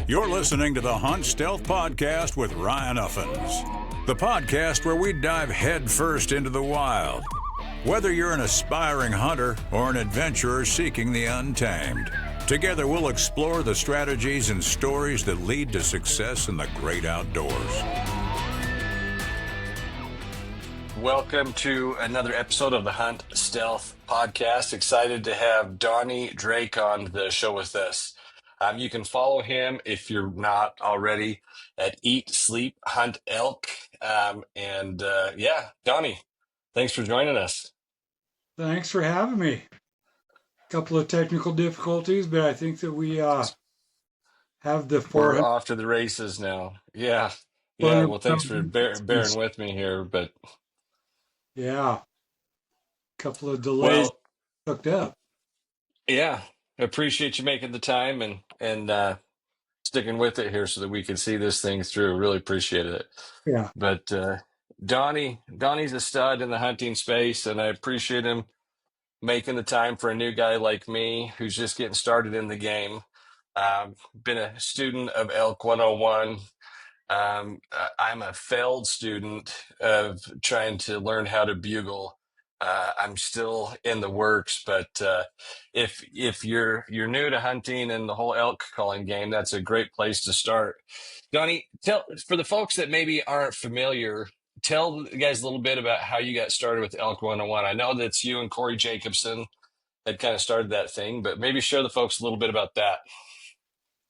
You're listening to the Hunt Stealth Podcast with Ryan Uffens, the podcast where we dive headfirst into the wild. Whether you're an aspiring hunter or an adventurer seeking the untamed, together we'll explore the strategies and stories that lead to success in the great outdoors. Welcome to another episode of the Hunt Stealth Podcast. Excited to have Donnie Drake on the show with us. You can follow him if you're not already at Eat, Sleep, Hunt, Elk. Donnie, thanks for joining us. Thanks for having me. A couple of technical difficulties, but I think that we have the 400. We're off to the races now. Yeah. Well, thanks for bearing with me here, but yeah, a couple of delays hooked up. Yeah, I appreciate you making the time and sticking with it here so that we can see this thing through. Really appreciate it. Yeah. But Donnie's a stud in the hunting space, and I appreciate him making the time for a new guy like me who's just getting started in the game. Been a student of Elk 101. I'm a failed student of trying to learn how to bugle. I'm still in the works, but if you're new to hunting and the whole elk calling game, that's a great place to start. Donnie, for the folks that maybe aren't familiar, tell the guys a little bit about how you got started with Elk 101. I know that's you and Corey Jacobson that kind of started that thing, but maybe share the folks a little bit about that.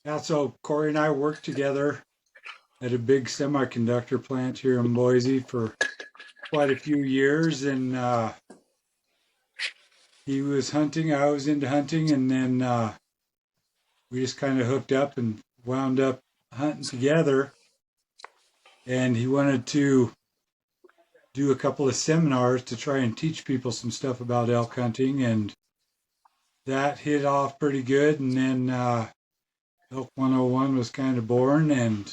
Yeah, so Corey and I worked together at a big semiconductor plant here in Boise for quite a few years, and he was hunting, I was into hunting, and then we just kind of hooked up and wound up hunting together. And he wanted to do a couple of seminars to try and teach people some stuff about elk hunting, and that hit off pretty good. And then Elk 101 was kind of born, and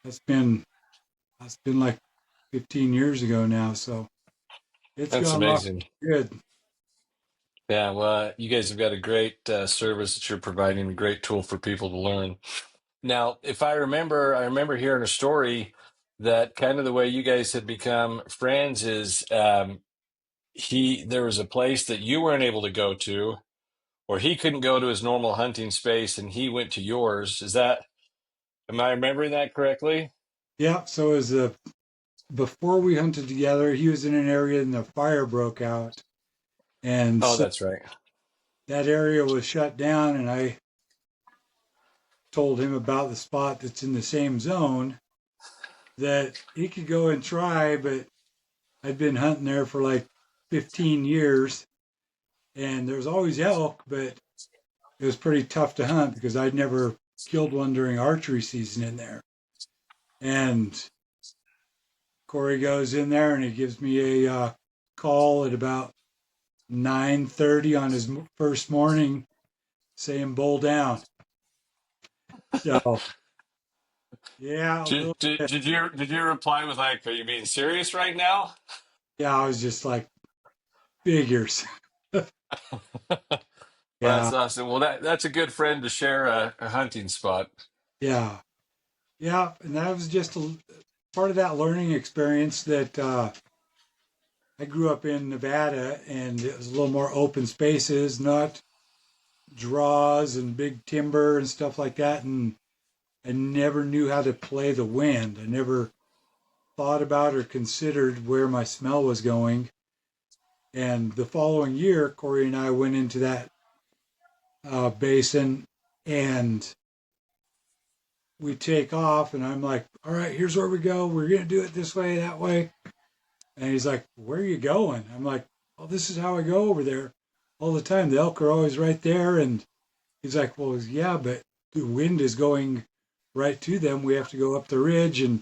that's been like 15 years ago now, so that's gone amazing. Good. Yeah, well, you guys have got a great service that you're providing, a great tool for people to learn. Now, if I remember hearing a story that kind of the way you guys had become friends is there was a place that you weren't able to go to, or he couldn't go to his normal hunting space, and he went to yours. Am I remembering that correctly? Yeah, so it was before we hunted together, he was in an area and the fire broke out. And so that's right. That area was shut down, and I told him about the spot that's in the same zone that he could go and try, but I'd been hunting there for like 15 years, and there was always elk, but it was pretty tough to hunt because I'd never killed one during archery season in there. And Corey goes in there and he gives me a call at about 9:30 on his first morning saying bull down. So yeah. Did you reply with like, are you being serious right now? Yeah, I was just like, figures. Well, that's awesome. Well, that's a good friend to share a hunting spot. Yeah. Yeah, and that was just part of that learning experience that I grew up in Nevada, and it was a little more open spaces, not draws and big timber and stuff like that. And I never knew how to play the wind. I never thought about or considered where my smell was going. And the following year, Corey and I went into that basin, and we take off, and I'm like, all right, here's where we go. We're going to do it this way, that way. And he's like, where are you going? I'm like, well, this is how I go over there all the time. The elk are always right there. And he's like, well, yeah, but the wind is going right to them. We have to go up the ridge and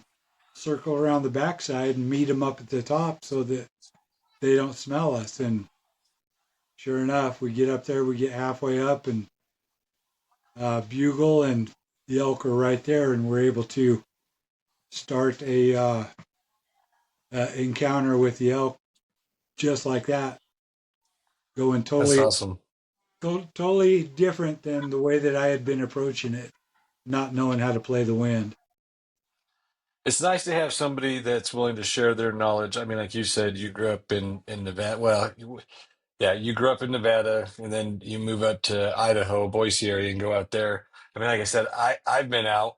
circle around the backside and meet them up at the top so that they don't smell us. And sure enough, we get up there, we get halfway up and bugle, and the elk are right there, and we're able to start a encounter with the elk just like that, going totally, that's awesome. totally different than the way that I had been approaching it. not knowing how to play the wind. It's nice to have somebody that's willing to share their knowledge. I mean, like you said, you grew up in Nevada. Well, yeah, you grew up in Nevada, and then you move up to Idaho, Boise area, and go out there. I mean, like I said, I've been out,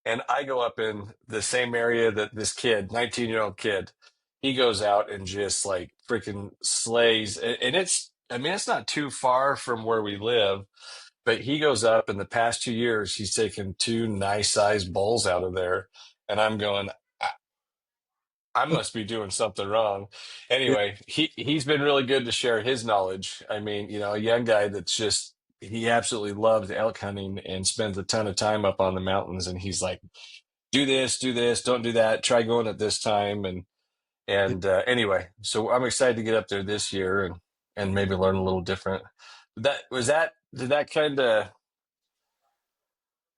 and I go up in the same area that this kid, 19-year-old kid, he goes out and just like freaking slays. And it's, I mean, it's not too far from where we live, but he goes up. In the past 2 years, he's taken two nice sized bulls out of there, and I'm going, I must be doing something wrong. Yeah, Anyway, he's been really good to share his knowledge. I mean, a young guy that's just he absolutely loves elk hunting and spends a ton of time up on the mountains. And he's like, do this, don't do that. Try going at this time. yeah. Anyway, so I'm excited to get up there this year and maybe learn a little different. Did that kind of.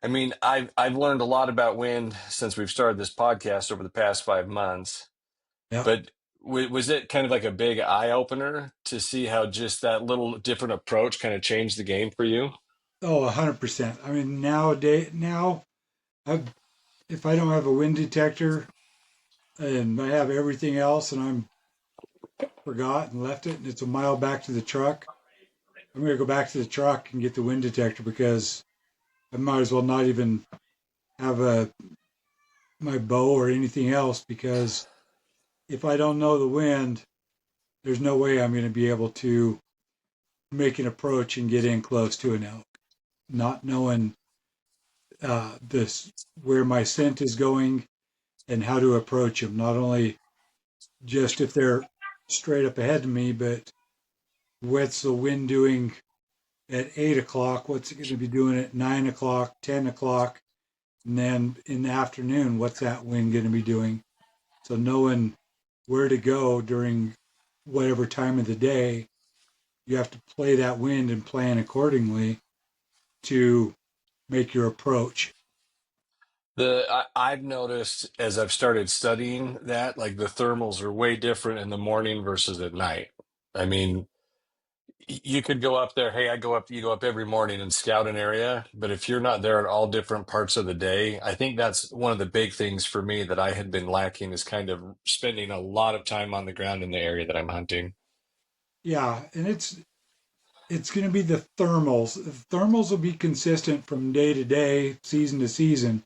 I mean, I've learned a lot about wind since we've started this podcast over the past 5 months. Yeah. But was it kind of like a big eye opener to see how just that little different approach kind of changed the game for you? Oh, 100%. I mean, now, I, if I don't have a wind detector and I have everything else and I'm forgot and left it and it's a mile back to the truck, I'm going to go back to the truck and get the wind detector because I might as well not even have my bow or anything else because if I don't know the wind, there's no way I'm going to be able to make an approach and get in close to an elk. Not knowing this where my scent is going and how to approach them. Not only just if they're straight up ahead of me, but what's the wind doing at 8 o'clock? What's it going to be doing at 9 o'clock, 10 o'clock? And then in the afternoon, what's that wind going to be doing? So knowing where to go during whatever time of the day, you have to play that wind and plan accordingly to make your approach. I've noticed as I've started studying that, like the thermals are way different in the morning versus at night. I mean, you could go up there. Hey, you go up every morning and scout an area. But if you're not there at all different parts of the day, I think that's one of the big things for me that I had been lacking is kind of spending a lot of time on the ground in the area that I'm hunting. Yeah, and it's going to be the thermals. The thermals will be consistent from day to day, season to season.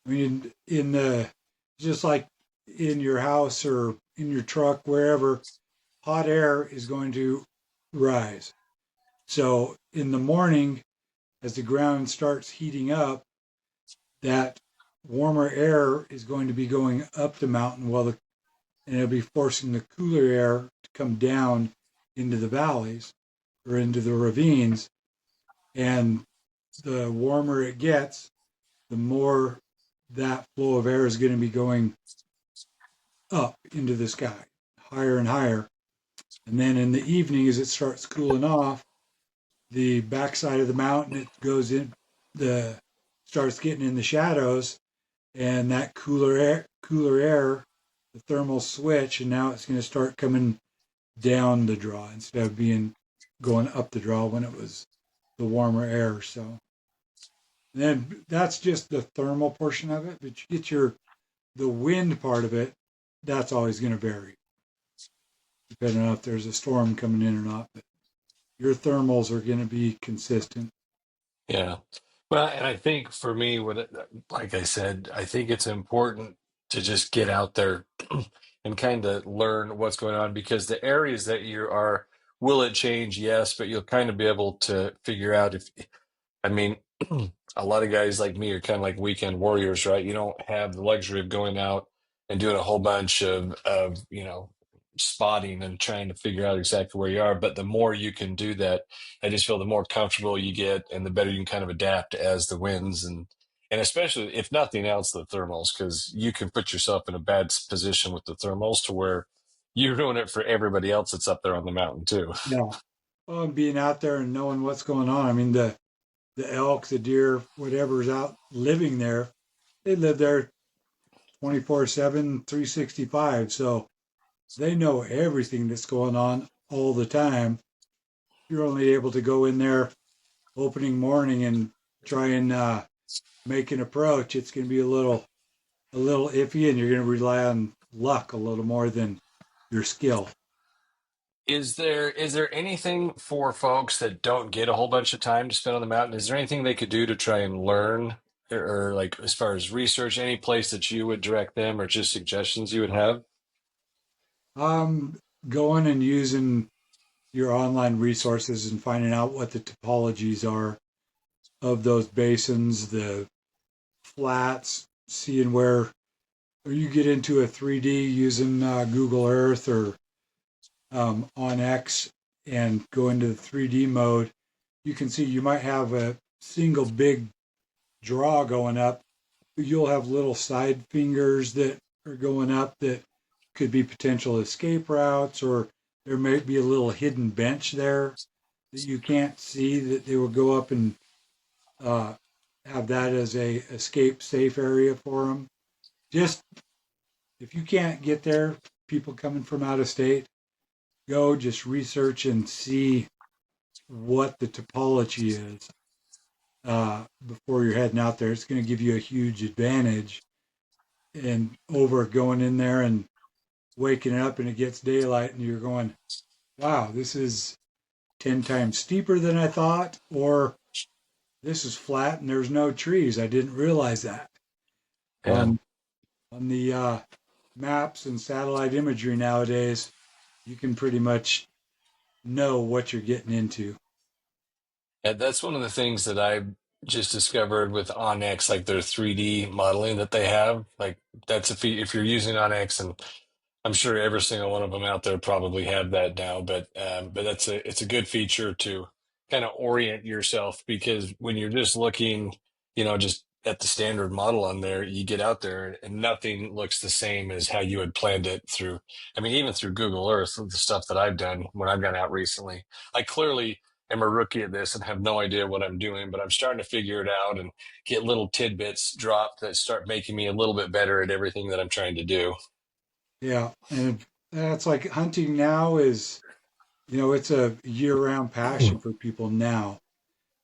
I mean, in the just like in your house or in your truck, wherever, hot air is going to rise. So in the morning, as the ground starts heating up, that warmer air is going to be going up the mountain and it'll be forcing the cooler air to come down into the valleys or into the ravines. And the warmer it gets, the more that flow of air is going to be going up into the sky, higher and higher. And then in the evening, as it starts cooling off, the backside of the mountain, it goes in, the starts getting in the shadows, and that cooler air, the thermal switch, and now it's going to start coming down the draw instead of being going up the draw when it was the warmer air. So and then that's just the thermal portion of it, but you get the wind part of it. That's always going to vary depending on if there's a storm coming in or not. But your thermals are going to be consistent. Yeah. Well, and I think for me, like I said, I think it's important to just get out there and kind of learn what's going on because the areas that you are, will it change? Yes, but you'll kind of be able to figure out if, I mean, a lot of guys like me are kind of like weekend warriors, right? You don't have the luxury of going out and doing a whole bunch of spotting and trying to figure out exactly where you are. But the more you can do that, I just feel the more comfortable you get and the better you can kind of adapt as the winds and especially if nothing else, the thermals, because you can put yourself in a bad position with the thermals to where you ruin it for everybody else that's up there on the mountain too. Yeah. Well, and being out there and knowing what's going on. I mean, the elk, the deer, whatever's out living there, they live there 24/7, 365. So they know everything that's going on all the time. You're only able to go in there opening morning and try and make an approach, it's going to be a little iffy, and you're going to rely on luck a little more than your skill. Is there anything for folks that don't get a whole bunch of time to spend on the mountain? Is there anything they could do to try and learn, or like as far as research, any place that you would direct them, or just suggestions you would have? Going and using your online resources and finding out what the topologies are of those basins, the flats, seeing where or you get into a 3D using Google Earth or on X and go into the 3D mode, you can see you might have a single big draw going up. You'll have little side fingers that are going up that could be potential escape routes, or there may be a little hidden bench there that you can't see that they will go up and uh, have that as a escape safe area for them. Just if you can't get there, people coming from out of state, go just research and see what the topology is before you're heading out there. It's going to give you a huge advantage. And over going in there and waking up and it gets daylight and you're going, wow, this is 10 times steeper than I thought, or this is flat and there's no trees. I didn't realize that. Yeah. On the maps and satellite imagery nowadays, you can pretty much know what you're getting into. And that's one of the things that I just discovered with Onyx, like their 3D modeling that they have. Like that's if you're using Onyx, and I'm sure every single one of them out there probably have that now. But it's a good feature to kind of orient yourself, because when you're just looking, just at the standard model on there, you get out there and nothing looks the same as how you had planned it through. I mean, even through Google Earth, the stuff that I've done when I've gone out recently, I clearly am a rookie at this and have no idea what I'm doing, but I'm starting to figure it out and get little tidbits dropped that start making me a little bit better at everything that I'm trying to do. Yeah, and that's like hunting now is, it's a year-round passion for people now,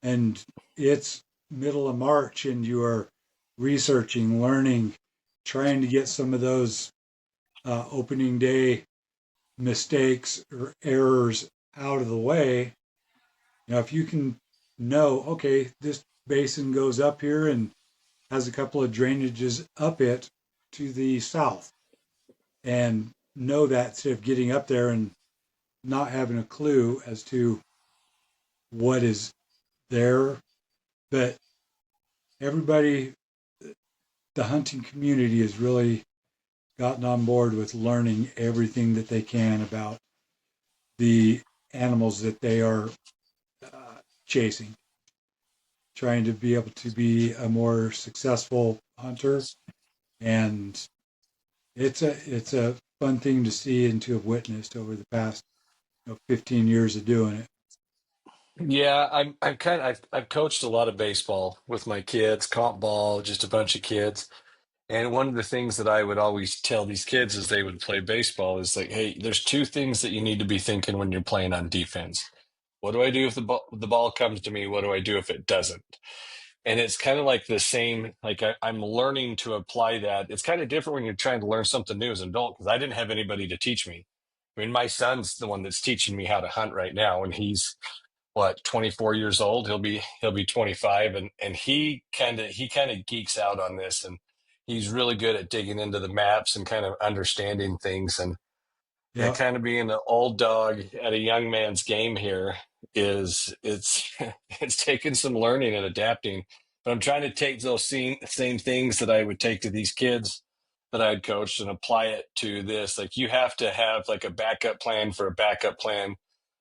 and it's middle of March, and you are researching, learning, trying to get some of those opening day mistakes or errors out of the way. If you can know, okay, this basin goes up here and has a couple of drainages up it to the south, and know that instead of getting up there and not having a clue as to what is there. But everybody, the hunting community has really gotten on board with learning everything that they can about the animals that they are chasing, trying to be able to be a more successful hunter. And it's a fun thing to see and to have witnessed over the past 15 years of doing it. Yeah, I've coached a lot of baseball with my kids, comp ball, just a bunch of kids. And one of the things that I would always tell these kids as they would play baseball is like, hey, there's two things that you need to be thinking when you're playing on defense. What do I do if the ball comes to me? What do I do if it doesn't? And it's kind of like the same, like I'm learning to apply that. It's kind of different when you're trying to learn something new as an adult, because I didn't have anybody to teach me. I mean, my son's the one that's teaching me how to hunt right now, and he's what, 24 years old. He'll be 25, and he kind of geeks out on this, and he's really good at digging into the maps and kind of understanding things. And yeah, Yeah. kind of being an old dog at a young man's game here is it's it's taken some learning and adapting. But I'm trying to take those same things that I would take to these kids that I'd coached and apply it to this. Like, you have to have like a backup plan for a backup plan,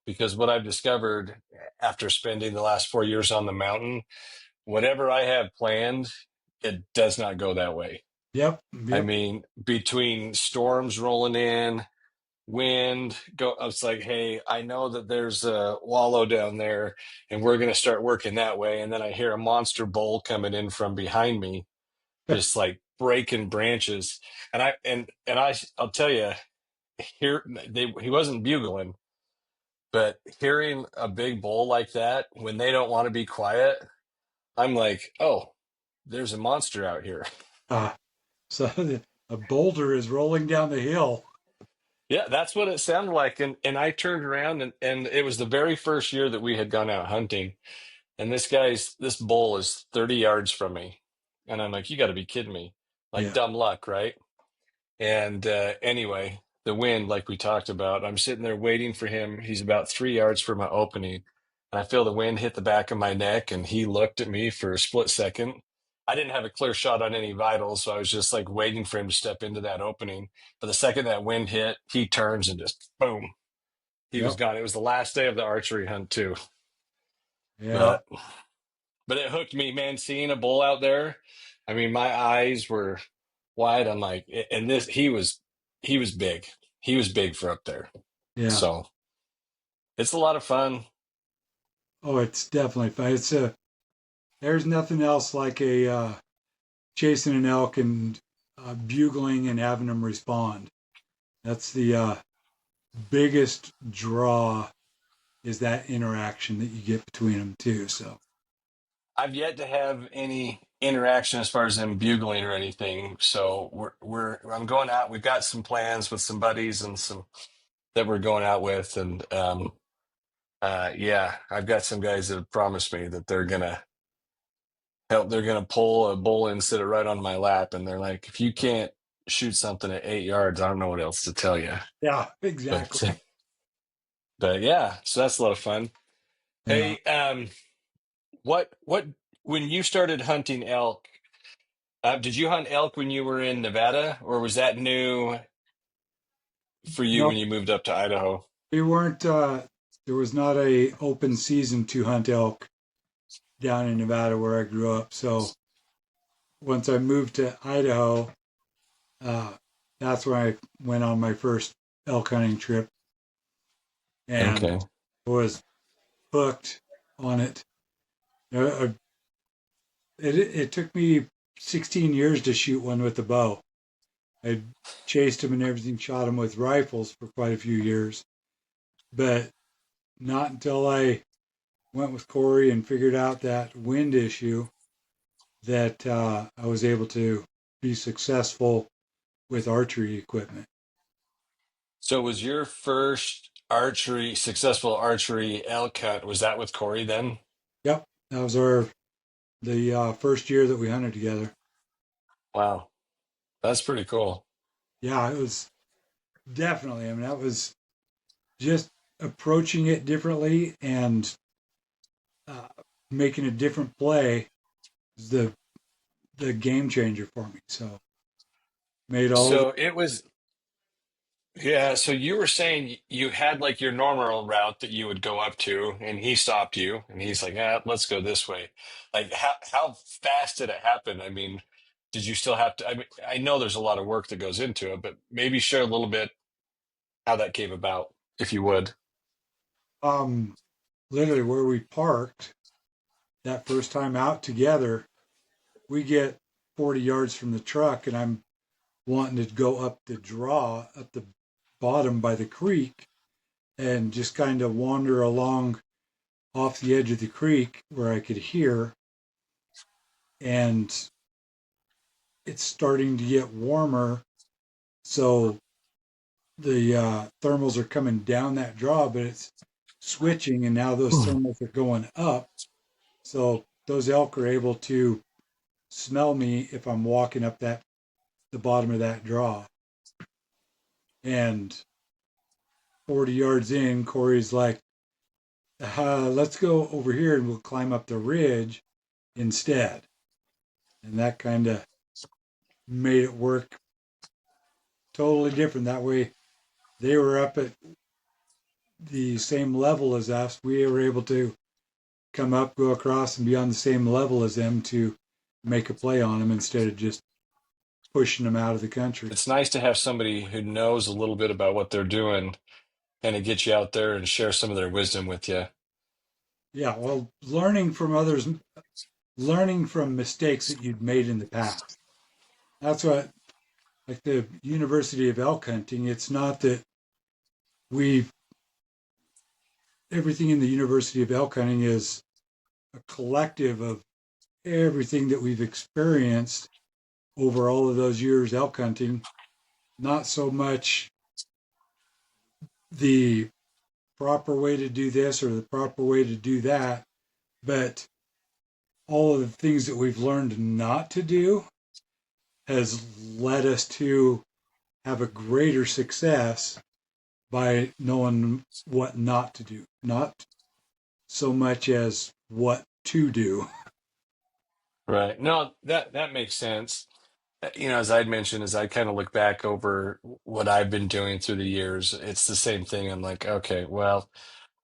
because what I've discovered after spending the last 4 years on the mountain, whatever I have planned, it does not go that way. Yep. I Yep. mean, between storms rolling in, wind go, I was like, hey, I know that there's a wallow down there and we're going to start working that way. And then I hear a monster bull coming in from behind me, just like breaking branches. I'll tell you, he wasn't bugling, but hearing a big bull like that when they don't want to be quiet, I'm like, oh, there's a monster out here. So a boulder is rolling down the hill. Yeah, that's what it sounded like. And I turned around and it was the very first year that we had gone out hunting. And this bull is 30 yards from me. And I'm like, you got to be kidding me. Like Yeah, dumb luck, right? And anyway, the wind, like we talked about, I'm sitting there waiting for him. He's about 3 yards from my opening. And I feel the wind hit the back of my neck. And he looked at me for a split second. I didn't have a clear shot on any vitals. So I was just like waiting for him to step into that opening. But the second that wind hit, he turns and just boom, he was yep, gone. It was the last day of the archery hunt, too. yeah, But but it hooked me, man. Seeing a bull out there, I mean, my eyes were wide. I'm like, and this, he was big. He was big for up there. yeah. So it's a lot of fun. Oh, it's definitely fun. There's nothing else like a chasing an elk and bugling and having them respond. That's the biggest draw, is that interaction that you get between them too. So I've yet to have any interaction as far as them bugling or anything. So I'm going out. We've got some plans with some buddies and some that we're going out with, and yeah, I've got some guys that have promised me that they're gonna help. They're gonna pull a bull and sit it right on my lap, and they're like, if you can't shoot something at 8 yards, I don't know what else to tell you. yeah, But exactly. but yeah, so that's a lot of fun. Yeah. Hey, what when you started hunting elk? Did you hunt elk when you were in Nevada, or was that new for you No, when you moved up to Idaho? we weren't. There was not a open season to hunt elk down in Nevada where I grew up. So once I moved to Idaho, uh, that's when I went on my first elk hunting trip and Okay. was hooked on it. Uh, it took me 16 years to shoot one with a bow. I chased them and everything, shot them with rifles for quite a few years, but not until I went with Corey and figured out that wind issue that I was able to be successful with archery equipment. So was your first successful archery elk hunt, was that with Corey then? Yep, that was the first year that we hunted together. Wow, that's pretty cool. Yeah, it was definitely. I mean, that was just approaching it differently and uh, making a different play is the game changer for me. So made all the So it was, yeah. So you were saying you had like your normal route that you would go up to, and he stopped you, and he's like, "Ah, let's go this way." Like, how fast did it happen? I mean, did you still have to? I mean, I know there's a lot of work that goes into it, but maybe share a little bit how that came about, if you would. um literally where we parked that first time out together. We get 40 yards from the truck, and I'm wanting to go up the draw at the bottom by the creek and just kind of wander along off the edge of the creek where I could hear. And it's starting to get warmer. So the thermals are coming down that draw, but it's switching. And now those thermals are going up. So those elk are able to smell me if I'm walking up the bottom of that draw. And 40 yards in, Corey's like, let's go over here and we'll climb up the ridge instead. And that kind of made it work totally different. That way, they were up at the same level as us. We were able to come up, go across, and be on the same level as them to make a play on them instead of just pushing them out of the country. It's nice to have somebody who knows a little bit about what they're doing and to get you out there and share some of their wisdom with you. Yeah, well, learning from others, learning from mistakes that you'd made in the past. That's what, like the University of Elk Hunting, it's not that we everything in the University of Elk Hunting is a collective of everything that we've experienced over all of those years elk hunting, not so much the proper way to do this or the proper way to do that, but all of the things that we've learned not to do has led us to have a greater success by knowing what not to do, not so much as what to do. Right. No, that makes sense. As I'd mentioned, as I kind of look back over what I've been doing through the years, it's the same thing. I'm like, okay, well,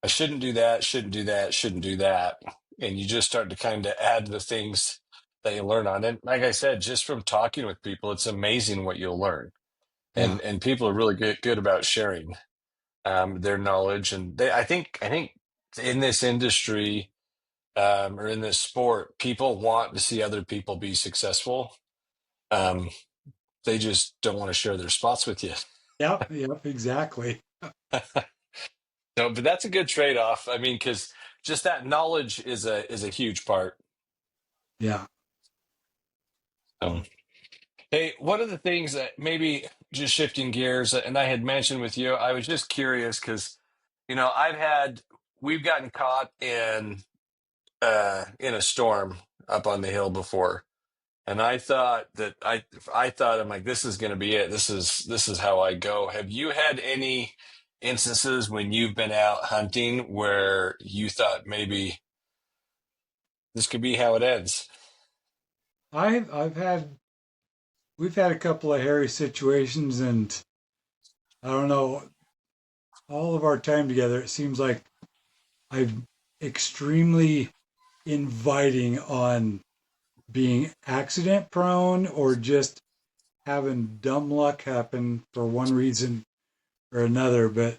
I shouldn't do that, shouldn't do that, shouldn't do that. And you just start to kind of add the things that you learn on. And like I said, just from talking with people, it's amazing what you'll learn. Yeah. And people are really good about sharing their knowledge. And I think in this industry or in this sport, people want to see other people be successful. Um, they just don't want to share their spots with you. Yep. Yep. Exactly. No, but that's a good trade-off. I mean, because just that knowledge is a huge part. Yeah. Um, hey, one of the things that maybe just shifting gears, and I had mentioned with you, I was just curious because, we've gotten caught in a storm up on the hill before. And I thought I'm like, this is going to be it. This is how I go. Have you had any instances when you've been out hunting where you thought maybe this could be how it ends? I've had we've had a couple of hairy situations, and I don't know, all of our time together, it seems like I'm extremely inviting on being accident prone or just having dumb luck happen for one reason or another. But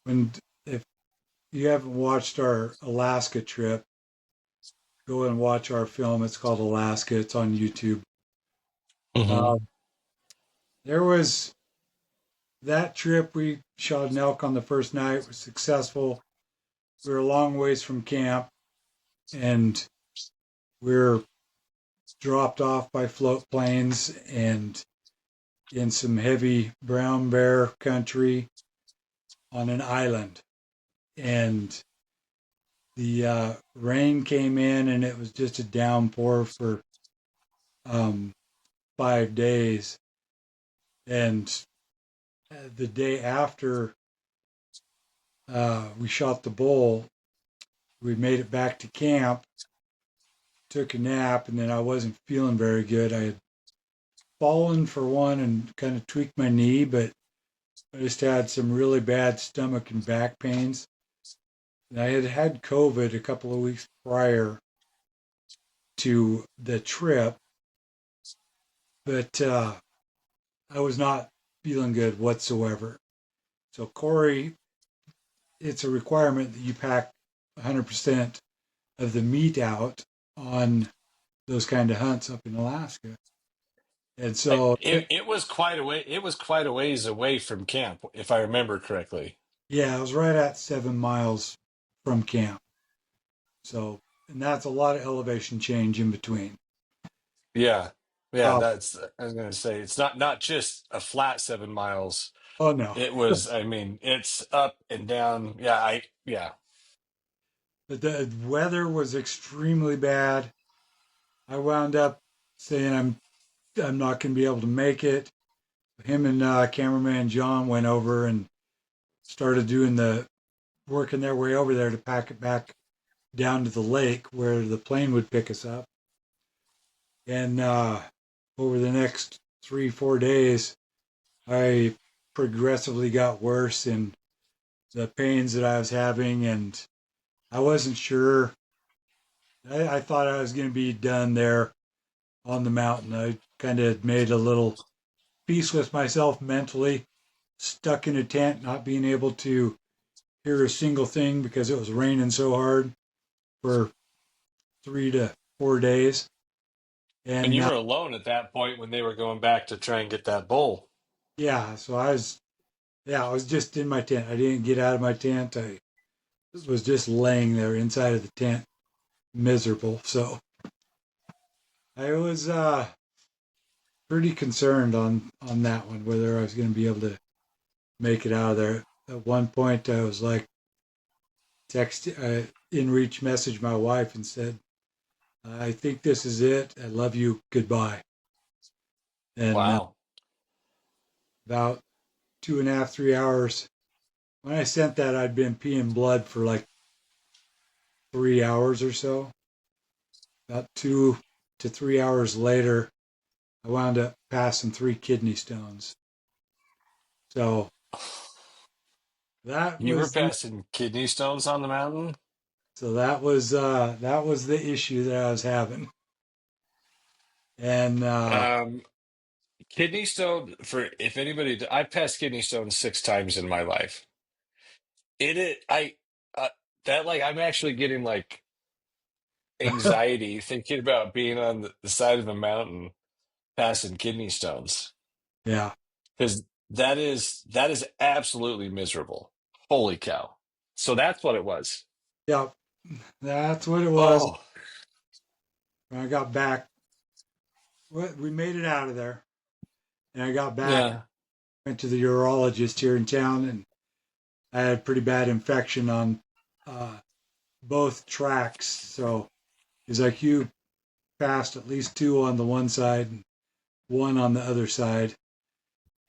when if you haven't watched our Alaska trip, go and watch our film. It's called Alaska. It's on YouTube. Hmm. Uh, there was that trip. We shot an elk on the first night. It was successful. We were a long ways from camp, and we were dropped off by float planes and in some heavy brown bear country on an island. And the rain came in, and it was just a downpour for um, 5 days. And the day after we shot the bull, we made it back to camp, took a nap, and then I wasn't feeling very good. I had fallen for one and kind of tweaked my knee, but I just had some really bad stomach and back pains. And I had had COVID a couple of weeks prior to the trip, but I was not feeling good whatsoever. So, Corey, it's a requirement that you pack 100% of the meat out on those kind of hunts up in Alaska. And so, It was quite a way. It was quite a ways away from camp, if I remember correctly. yeah, I was right at 7 miles from camp. So, and that's a lot of elevation change in between. Yeah, yeah. Uh, That's I was going to say it's not just a flat 7 miles. oh no, It was. I mean, it's up and down. Yeah, yeah. but the weather was extremely bad. I wound up saying I'm not going to be able to make it. Him and cameraman John went over and started doing the working their way over there to pack it back down to the lake where the plane would pick us up. And over the next 3-4 days, I progressively got worse in the pains that I was having, and I wasn't sure. I thought I was going to be done there on the mountain. I kind of made a little peace with myself mentally, stuck in a tent, not being able to hear a single thing because it was raining so hard for 3 to 4 days. And And you were alone at that point when they were going back to try and get that bull. yeah, so I was just in my tent. I didn't get out of my tent. I was just laying there inside of the tent, miserable. So I was pretty concerned on that one, whether I was going to be able to make it out of there. At one point, I was like, in reach message my wife and said, "I think this is it. I love you. Goodbye." And Wow. about 2.5, 3 hours. When I sent that, I'd been peeing blood for like 3 hours or so. About 2 to 3 hours later, I wound up passing 3 kidney stones. So that You were was the passing kidney stones on the mountain? that was the issue that I was having. And Um, Kidney stone, for if anybody, I've passed kidney stones 6 times in my life. I, uh, that like, I'm actually getting like anxiety thinking about being on the side of a mountain passing kidney stones. yeah, Because that is absolutely miserable. Holy cow. So that's what it was. yeah, that's what it was. Oh, When I got back, we made it out of there, and I got back. yeah. Went to the urologist here in town, and I had pretty bad infection on uh, both tracks. So he's like, "You passed at least two on the one side and one on the other side,"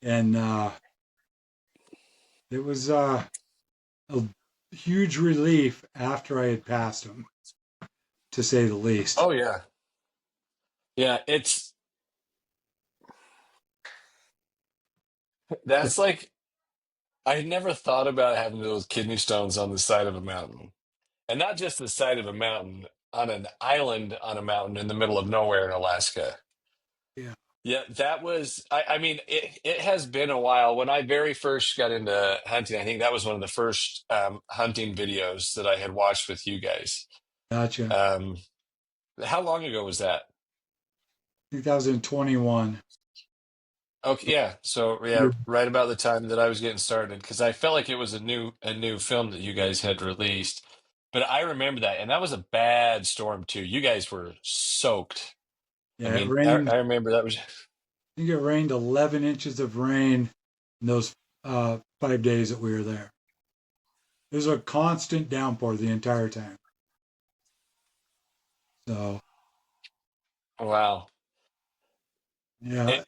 and it was a huge relief after I had passed them, to say the least. Oh yeah. Yeah, that's like I had never thought about having those kidney stones on the side of a mountain. And not just the side of a mountain, on an island on a mountain in the middle of nowhere in Alaska. Yeah, Yeah, that was, I mean, it has been a while. When I very first got into hunting, I think that was one of the first hunting videos that I had watched with you guys. gotcha. Um, how long ago was that? 2021. Okay, yeah. So yeah, right about the time that I was getting started, because I felt like it was a new film that you guys had released. But I remember that, and that was a bad storm too. You guys were soaked. I Yeah, it mean, I, rained. I remember that was, I think it rained 11 inches of rain in those 5 days that we were there. It was a constant downpour the entire time. So, wow. yeah,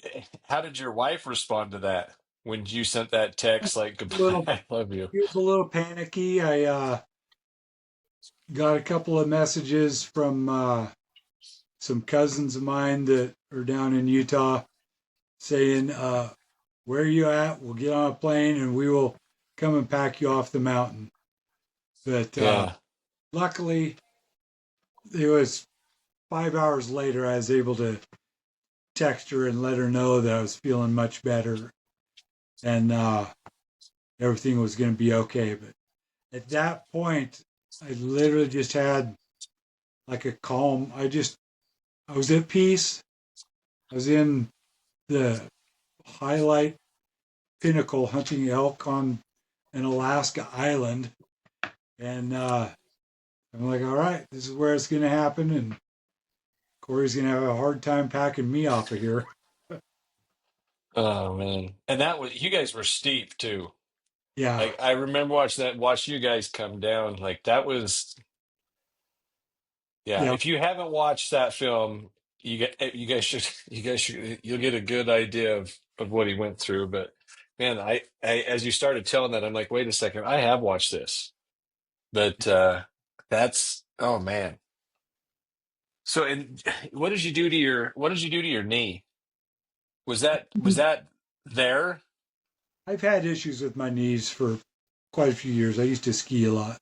How did your wife respond to that when you sent that text like a "goodbye, little, I love you"? he was a little panicky. I got a couple of messages from some cousins of mine that are down in Utah saying, "Where are you at? We'll get on a plane and we will come and pack you off the mountain." But Yeah. luckily, it was 5 hours later. I was able to text her and let her know that I was feeling much better and everything was going to be okay. But at that point, I literally just had like a calm. I was at peace. I was in the highlight pinnacle hunting elk on an Alaska island. And I'm like, all right, this is where it's going to happen. And Corey's going to have a hard time packing me off of here. Oh man. And that was, you guys were steep too. Yeah. Like I remember watch you guys come down. Like that was, yeah. Yeah. If you haven't watched that film, you guys should you'll get a good idea of what he went through. But man, I as you started telling that, I'm like, wait a second, I have watched this. But that's, oh man. So, and what did you do to your knee? Was that there? I've had issues with my knees for quite a few years. I used to ski a lot.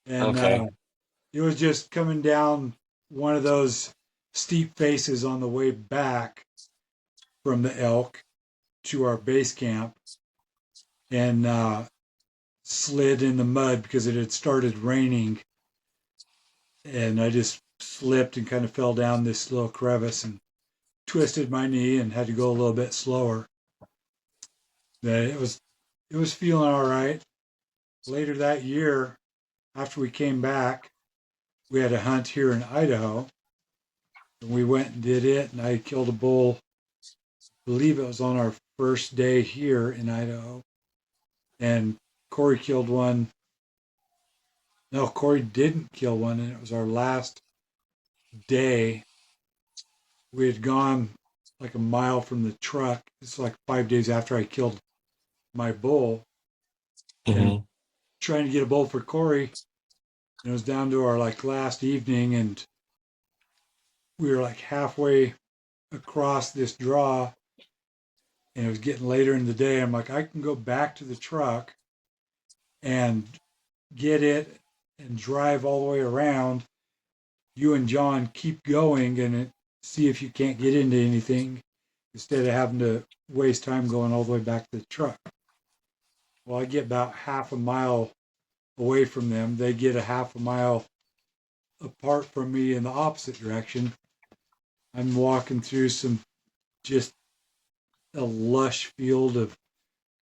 And Okay. it was just coming down one of those steep faces on the way back from the elk to our base camp and slid in the mud because it had started raining. And I just slipped and kind of fell down this little crevice and twisted my knee and had to go a little bit slower. But it was feeling all right. Later that year, after we came back, we had a hunt here in Idaho, We went and did it, and I killed a bull. I believe it was on our first day here in Idaho. And Corey killed one. No, Corey didn't kill one, and it was our last day. We had gone like a mile from the truck. It's like 5 days after I killed my bull, and Mm-hmm. trying to get a bull for Corey. And it was down to our like last evening, and we were like halfway across this draw, and it was getting later in the day. I'm like, I can go back to the truck and get it and drive all the way around. You and John keep going and see if you can't get into anything instead of having to waste time going all the way back to the truck. Well, I get about half a mile away from them. They get a half a mile apart from me in the opposite direction. I'm walking through some just a lush field of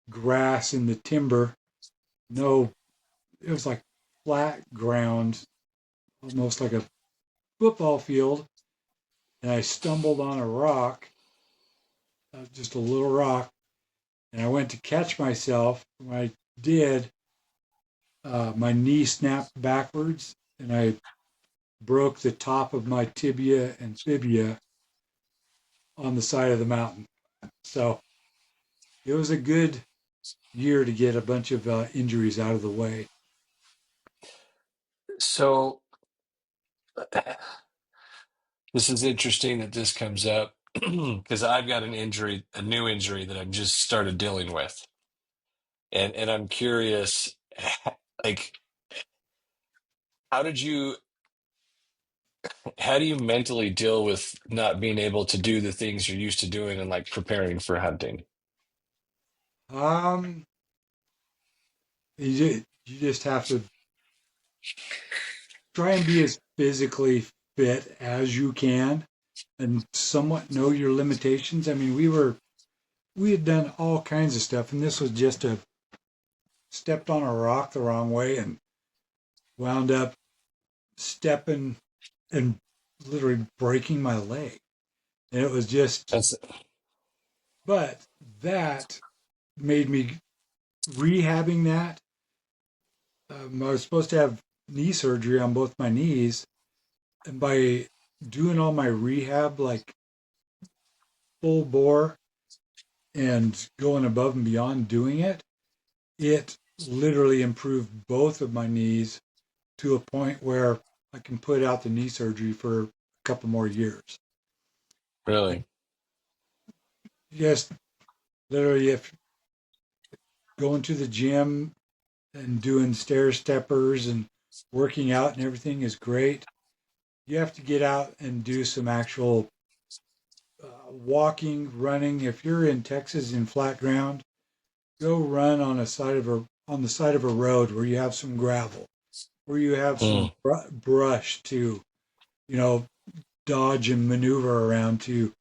grass in the timber. No, it was like flat ground, almost like a football field. And I stumbled on a rock, just a little rock, and I went to catch myself. When I did, my knee snapped backwards, and I broke the top of my tibia and fibia on the side of the mountain. So it was a good year to get a bunch of injuries out of the way. So this is interesting that this comes up because I've got an injury, a new injury that I've just started dealing with. And I'm curious, like, how did you, how do you mentally deal with not being able to do the things you're used to doing and like preparing for hunting? Um, you just have to try and be as physically fit as you can and somewhat know your limitations. I mean, we had done all kinds of stuff, and this was just a stepped on a rock the wrong way and wound up stepping and literally breaking my leg. And it was just, That's but that made me rehabbing that. I was supposed to have knee surgery on both my knees, and by doing all my rehab, like full bore and going above and beyond doing it, it literally improved both of my knees to a point where I can put out the knee surgery for a couple more years. Like, really, just literally, if going to the gym and doing stair steppers and working out and everything is great, you have to get out and do some actual walking, running. If you're in Texas in flat ground, go run on on the side of a road where you have some gravel, where you have some mm, brush to, you know, dodge and maneuver around to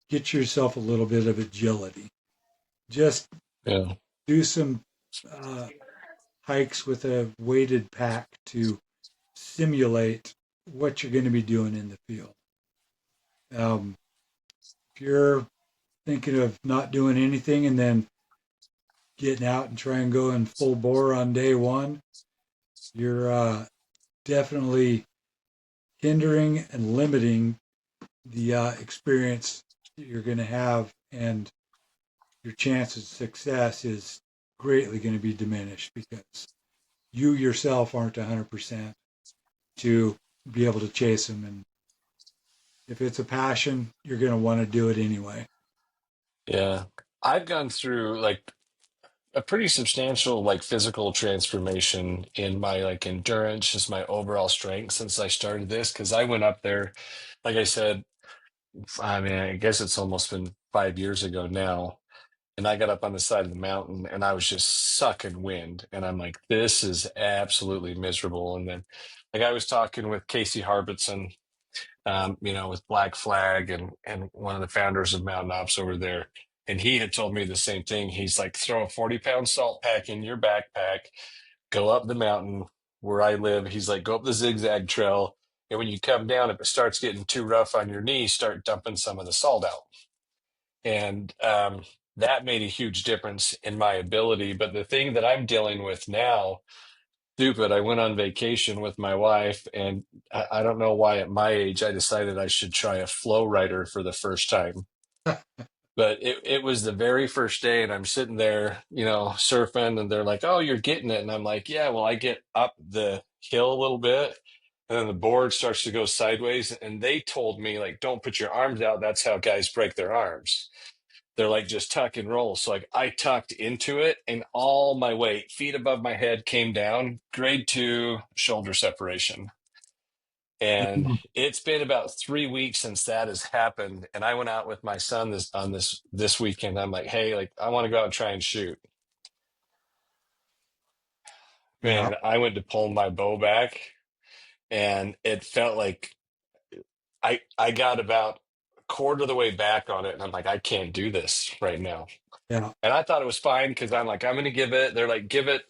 get yourself a little bit of agility. Just yeah, do some uh, hikes with a weighted pack to simulate what you're going to be doing in the field. Um, if you're thinking of not doing anything and then getting out and try and go in full bore on day one, you're definitely hindering and limiting the experience that you're going to have, and your chance of success is greatly going to be diminished because you yourself aren't 100% to be able to chase them. And if it's a passion, you're going to want to do it anyway. yeah. I've gone through like a pretty substantial like physical transformation in my like endurance, just my overall strength since I started this. Because I went up there, like I said, I mean, I guess it's almost been 5 years ago now. And I got up on the side of the mountain and I was just sucking wind. And I'm like, this is absolutely miserable. And then, like, I was talking with Casey Harbitson, with Black Flag and one of the founders of Mountain Ops over there. And he had told me the same thing. He's like, throw a 40-pound salt pack in your backpack, go up the mountain where I live. He's like, go up the zigzag trail And when you come down, if it starts getting too rough on your knee, start dumping some of the salt out. And that made a huge difference in my ability. But the thing that I'm dealing with now, stupid, I went on vacation with my wife, and I don't know why at my age I decided I should try a flow rider for the first time. But it was the very first day, and I'm sitting there, surfing, and they're like, "Oh, you're getting it." And I'm like, "Yeah, well, I get up the hill a little bit, and then the board starts to go sideways." And they told me, like, "Don't put your arms out. That's how guys break their arms." They're like, "Just tuck and roll." So like I tucked into it, and all my weight, feet above my head, came down, grade 2 shoulder separation. And it's been about 3 weeks since that has happened. And I went out with my son this weekend. I'm like, "Hey, like I want to go out and try and shoot." Yeah. And I went to pull my bow back, and it felt like I got about a quarter of the way back on it, and I'm like, "I can't do this right now." Yeah. And I thought it was fine because I'm like, I'm going to give it. They're like, give it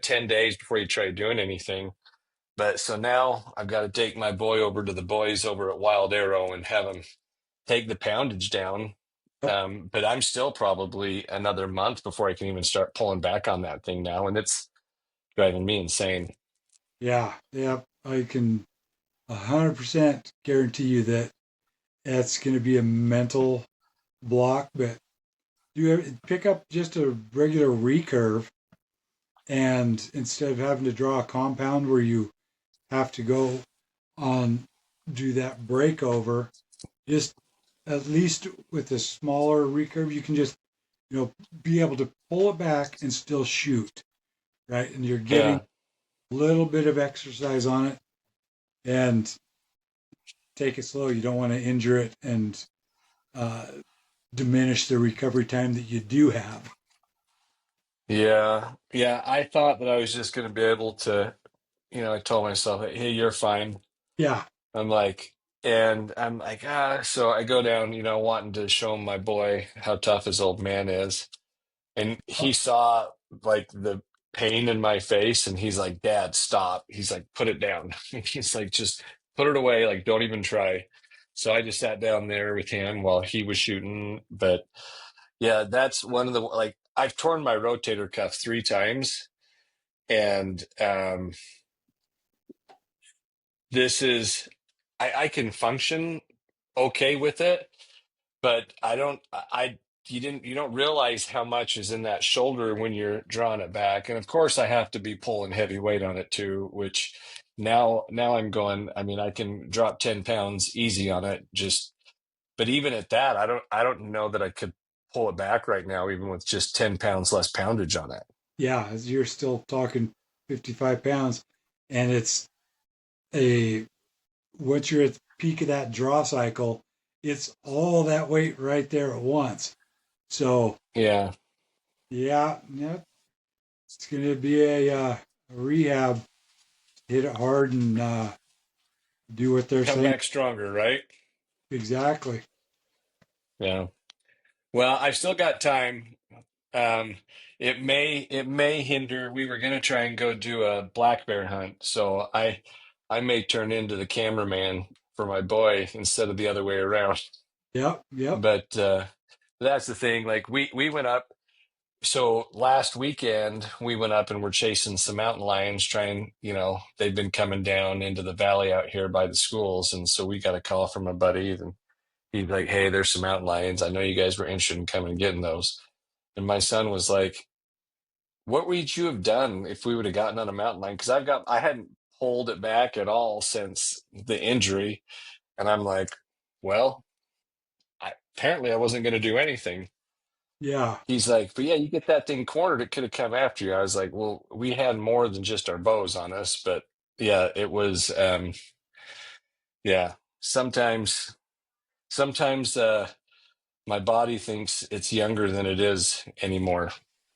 10 days before you try doing anything. But so now I've got to take my boy over to the boys over at Wild Arrow and have him take the poundage down. But I'm still probably another month before I can even start pulling back on that thing now. And it's driving me insane. Yeah. Yeah. I can 100% guarantee you that that's going to be a mental block. But you pick up just a regular recurve, and instead of having to draw a compound where you have to go on do that breakover, just at least with a smaller recurve, you can just be able to pull it back and still shoot, right? And you're getting Yeah. a little bit of exercise on it, and take it slow. You don't want to injure it and uh, diminish the recovery time that you do have. Yeah. Yeah. I thought that I was just going to be able to, I told myself, "Hey, you're fine." Yeah, I'm like, and I'm like, so I go down, wanting to show my boy how tough his old man is. And he saw like the pain in my face, and he's like, "Dad, stop." He's like, "Put it down." He's like, "Just put it away. Like, don't even try." So I just sat down there with him while he was shooting. But yeah, that's one of the, like, I've torn my rotator cuff 3 times. And this is, I can function okay with it, but I don't you don't realize how much is in that shoulder when you're drawing it back. And of course I have to be pulling heavy weight on it too, which now I'm going, I mean, I can drop 10 pounds easy on it, just, but even at that, I don't know that I could pull it back right now, even with just 10 pounds less poundage on it. yeah, as you're still talking 55 pounds, and it's a once you're at the peak of that draw cycle, it's all that weight right there at once. So Yeah. yeah, yeah, it's going to be a rehab. Hit it hard and do what they're Come saying. back stronger, right? Exactly. Yeah. Well, I've still got time. Um, it may hinder. We were gonna try and go do a black bear hunt, so I may turn into the cameraman for my boy instead of the other way around. Yep. Yep. But that's the thing. Like we went up. So last weekend we went up and we're chasing some mountain lions. Trying, they've been coming down into the valley out here by the schools, and so we got a call from a buddy, and he's like, "Hey, there's some mountain lions. I know you guys were interested in coming and getting those." And my son was like, "What would you have done if we would have gotten on a mountain lion?" Because I hadn't pulled it back at all since the injury. And I'm like, "Well, apparently I wasn't going to do anything." Yeah. He's like, "But yeah, you get that thing cornered, it could have come after you." I was like, "Well, we had more than just our bows on us." But yeah, it was, yeah, sometimes my body thinks it's younger than it is anymore.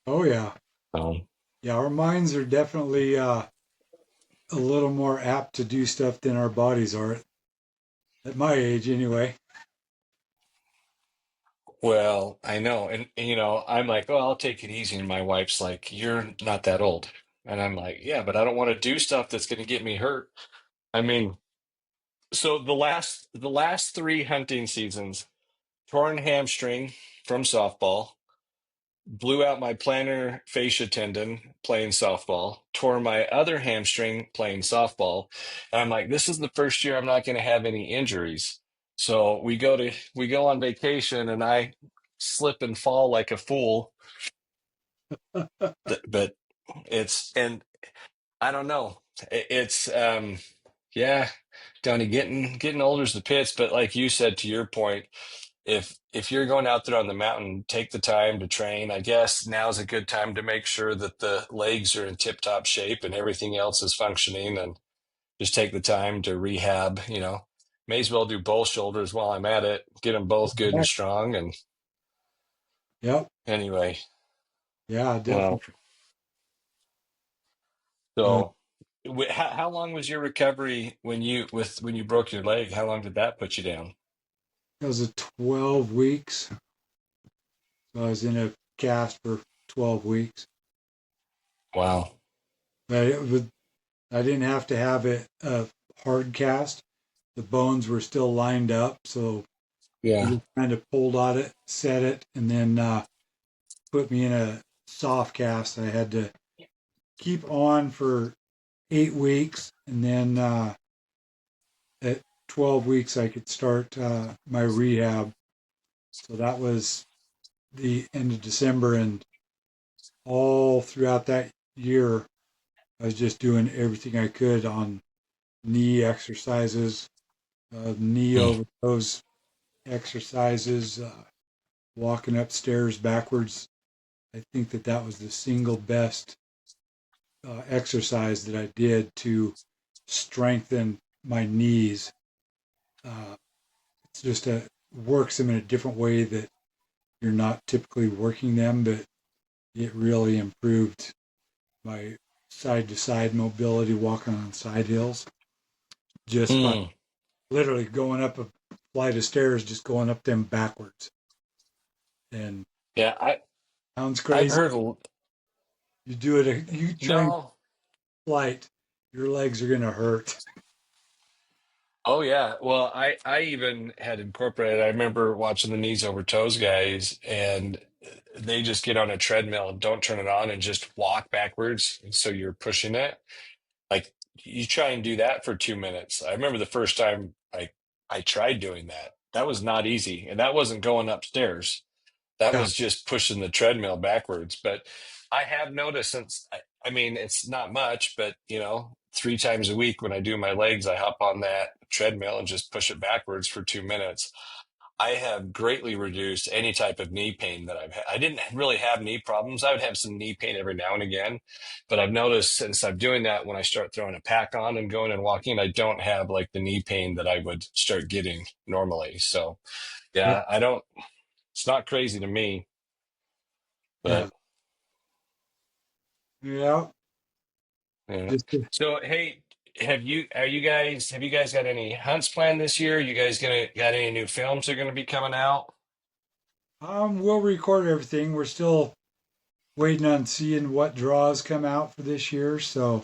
Oh yeah. Um, Yeah. Our minds are definitely a little more apt to do stuff than our bodies are at my age, anyway. Well, I know. And, I'm like, "Oh, I'll take it easy." And my wife's like, "You're not that old." And I'm like, "Yeah, but I don't want to do stuff that's going to get me hurt." I mean, So the last three hunting seasons, torn hamstring from softball, blew out my plantar fascia tendon playing softball, tore my other hamstring playing softball. And I'm like, this is the first year I'm not going to have any injuries. So we go on vacation and I slip and fall like a fool. But and I don't know. It's yeah, Donnie, getting older is the pits, but like you said, to your point, if you're going out there on the mountain, take the time to train. I guess now's a good time to make sure that the legs are in tip-top shape and everything else is functioning, and just take the time to rehab. May as well do both shoulders while I'm at it, get them both good and strong. And Yep. anyway, Yeah, well, definitely. Uh, so how long was your recovery when you broke your leg? How long did that put you down? it was a 12 weeks. So I was in a cast for 12 weeks. Wow. But I didn't have to have it a hard cast. The bones were still lined up, so they Yeah. just kind of pulled on it, set it, and then put me in a soft cast. I had to keep on for 8 weeks, and then at 12 weeks I could start my rehab. So that was the end of December, and all throughout that year, I was just doing everything I could on knee exercises, knee Mm. over toes exercises, walking upstairs backwards. I think that was the single best exercise that I did to strengthen my knees. Uh, it's just works them in a different way that you're not typically working them, but it really improved my side to side mobility walking on side hills just by Mm. literally going up a flight of stairs, just going up them backwards. And Yeah, sounds I've crazy. heard You do it, you train no. flight, your legs are going to hurt. Oh yeah. Well, I even had incorporated. I remember watching the knees over toes guys, and they just get on a treadmill and don't turn it on and just walk backwards. And so you're pushing it. Like you try and do that for 2 minutes. I remember the first time I tried doing that. That was not easy, and that wasn't going upstairs. That Yeah, was just pushing the treadmill backwards. But I have noticed since, I mean, it's not much, but 3 times a week when I do my legs, I hop on that treadmill and just push it backwards for 2 minutes. I have greatly reduced any type of knee pain that I've had. I didn't really have knee problems. I would have some knee pain every now and again, but I've noticed since I'm doing that, when I start throwing a pack on and going and walking, I don't have like the knee pain that I would start getting normally. So yeah, yeah, I don't, it's not crazy to me. yeah, But yeah. yeah. Just So hey, have you guys got any hunts planned this year? You guys got any new films that are gonna be coming out? we'll record everything. We're still waiting on seeing what draws come out for this year, so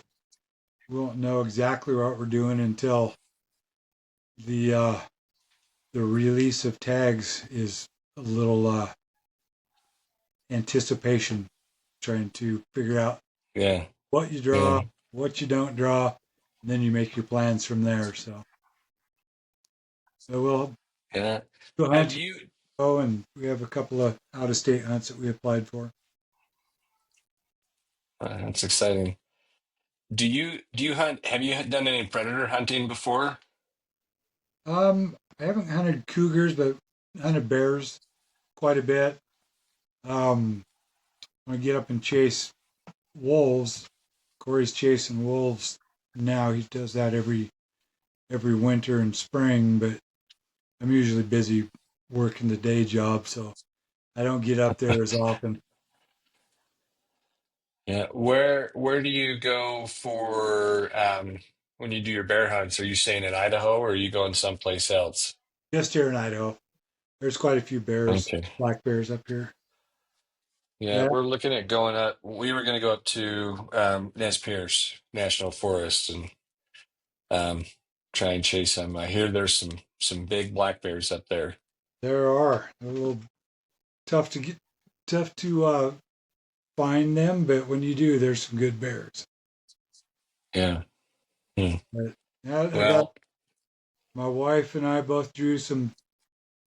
we won't know exactly what we're doing until the uh, the release of tags is a little anticipation, trying to figure out Yeah, what you yeah, draw, what you don't draw, and then you make your plans from there. So we'll yeah. go Have hunt, you go, and we have a couple of out of state hunts that we applied for. that's exciting. Do you hunt? Have you done any predator hunting before? I haven't hunted cougars, but hunted bears quite a bit. Um, when I get up and chase wolves, Corey's chasing wolves now. He does that every winter and spring, but I'm usually busy working the day job, so I don't get up there as often. Yeah. Where do you go for when you do your bear hunts? Are you staying in Idaho or are you going someplace else? Just here in Idaho, there's quite a few bears, Okay. black bears up here. Yeah, Yeah, we're looking at going up. We were going to go up to Nez Perce National Forest, and um, try and chase them. I hear there's some big black bears up there. There are a little tough to find them, but when you do, there's some good bears. Yeah. Hmm. But I got Well, my wife and I both drew some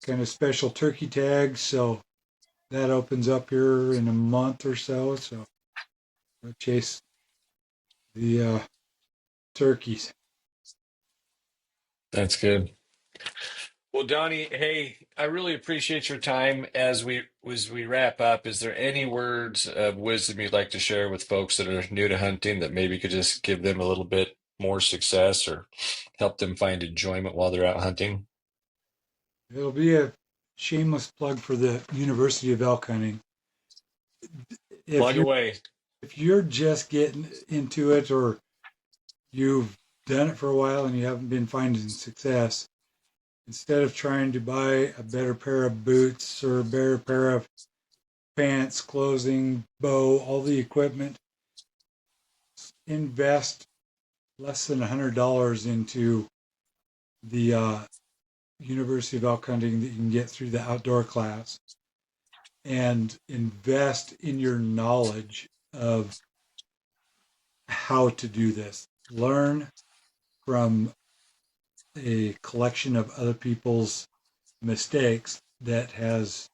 kind of special turkey tags, so that opens up here in a month or so. So we'll chase the turkeys. that's good. Well, Donnie, hey, I really appreciate your time as we wrap up. Is there any words of wisdom you'd like to share with folks that are new to hunting that maybe could just give them a little bit more success or help them find enjoyment while they're out hunting? It'll be a shameless plug for the University of Elk Hunting. If Plug you're away. if you're just getting into it, or you've done it for a while and you haven't been finding success, instead of trying to buy a better pair of boots or a better pair of pants, clothing, bow, all the equipment, invest less than $100 into the University of Elk Hunting that you can get through the outdoor class, and invest in your knowledge of how to do this. Learn from a collection of other people's mistakes that has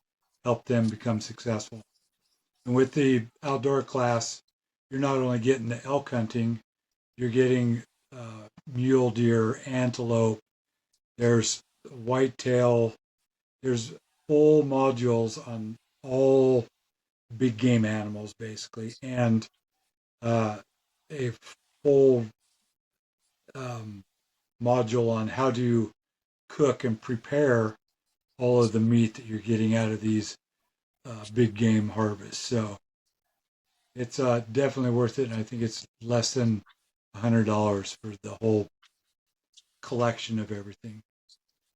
helped them become successful. And with the outdoor class, you're not only getting the elk hunting, you're getting mule deer, antelope, there's whitetail, there's full modules on all big game animals basically, and a full um, module on how to cook and prepare all of the meat that you're getting out of these big game harvests. So it's definitely worth it, and I think it's less than $100 for the whole collection of everything.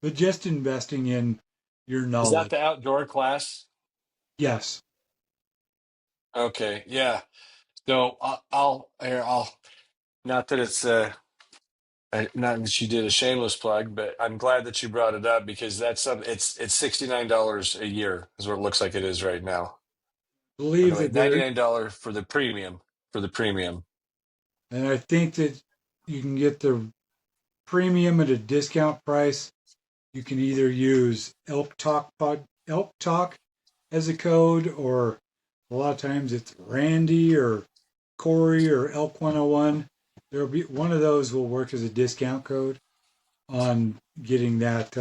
But just investing in your Is that knowledge. the outdoor class? Yes, Okay, yeah. So I'll not that it's not that you did a shameless plug, but I'm glad that you brought it up because that's some it's $69 a year is what it looks like it is right now. By the believe way, that there, $99 for the premium and I think that you can get the premium at a discount price. You can either use Elk Talk as a code, or a lot of times it's Randy or Corey or Elk 101. There'll be one of those will work as a discount code on getting that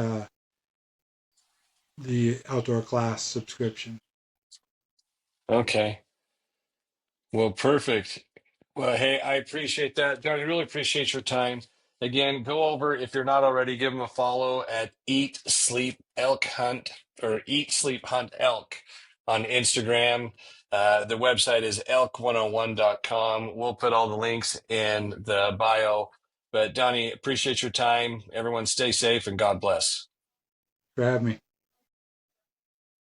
the outdoor class subscription. Okay. Well, perfect. Well, hey, I appreciate that. Johnny, really appreciate your time. Again, go over if you're not already, give them a follow at Eat Sleep Elk Hunt or Eat Sleep Hunt Elk on Instagram. The website is elk101.com. We'll put all the links in the bio. But Donnie, appreciate your time. Everyone stay safe and God bless. For having me.